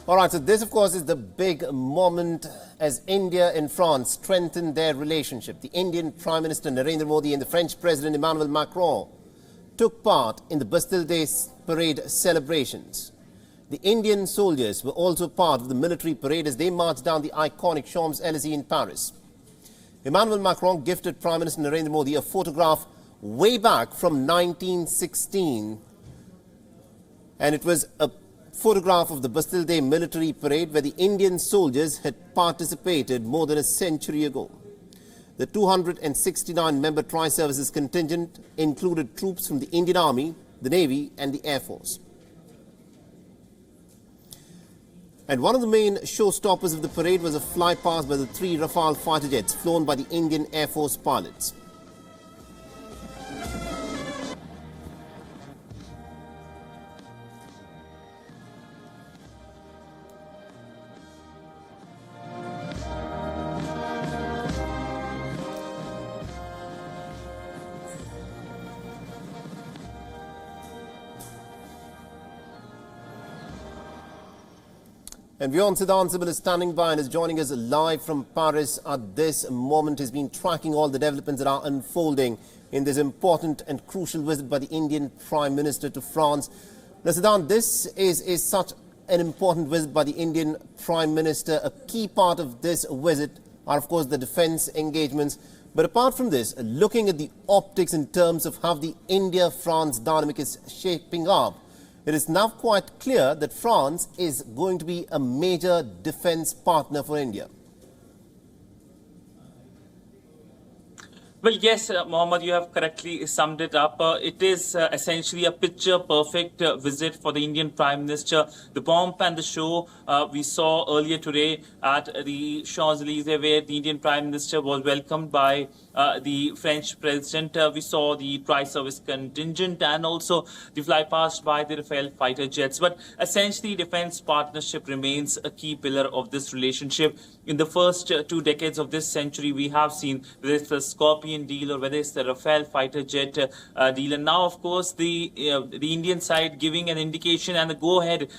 All right, so this, of course, is the big moment as India and France strengthen their relationship. The Indian Prime Minister Narendra Modi and the French President Emmanuel Macron took part in the Bastille Day parade celebrations. The Indian soldiers were also part of the military parade as they marched down the iconic Champs-Élysées in Paris. Emmanuel Macron gifted Prime Minister Narendra Modi a photograph way back from 1916, and it was a photograph of the Bastille Day military parade where the Indian soldiers had participated more than a century ago. The 269-member tri-services contingent included troops from the Indian Army, the Navy and the Air Force. And one of the main showstoppers of the parade was a flypast by the 3 Rafale fighter jets flown by the Indian Air Force pilots. And WION Dispatch is standing by and is joining us live from Paris at this moment. He's been tracking all the developments that are unfolding in this important and crucial visit by the Indian Prime Minister to France. Now, Siddhant, this is such an important visit by the Indian Prime Minister. A key part of this visit are, of course, the defence engagements. But apart from this, looking at the optics in terms of how the India-France dynamic is shaping up, it is now quite clear that France is going to be a major defence partner for India. Well, yes, Mohammed, you have correctly summed it up. It is essentially a picture-perfect visit for the Indian Prime Minister. The pomp and the show we saw earlier today at the Champs-Élysées, where the Indian Prime Minister was welcomed by the French President. We saw the tri-service contingent and also the flypast by the Rafale fighter jets. But essentially, defence partnership remains a key pillar of this relationship. In the first 2 decades of this century, we have seen whether it's the Scorpion deal or whether it's the Rafale fighter jet deal. And now, of course, the Indian side giving an indication and a go-ahead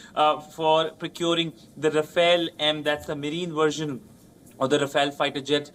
for procuring the Rafale M, that's the marine version or the Rafale fighter jet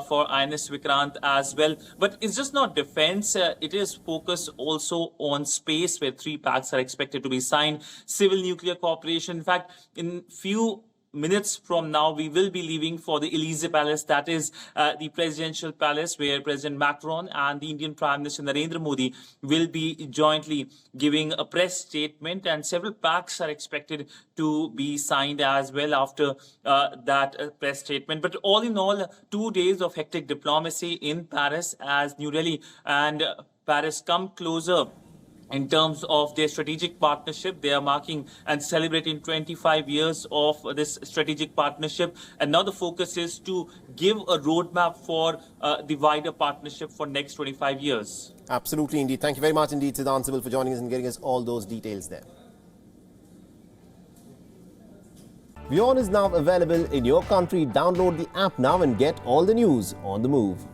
for INS Vikrant as well. But it's just not defense. It is focused also on space, where 3 pacts are expected to be signed. Civil nuclear cooperation. In fact, in few minutes from now, we will be leaving for the Élysées Palace, that is the presidential palace, where President Macron and the Indian Prime Minister Narendra Modi will be jointly giving a press statement, and several pacts are expected to be signed as well after that press statement. But all in all, 2 days of hectic diplomacy in Paris as New Delhi and Paris come closer in terms of their strategic partnership. They are marking and celebrating 25 years of this strategic partnership. And now the focus is to give a roadmap for the wider partnership for next 25 years. Absolutely, indeed. Thank you very much indeed, Siddhant, for joining us and getting us all those details there. WION is now available in your country. Download the app now and get all the news on the move.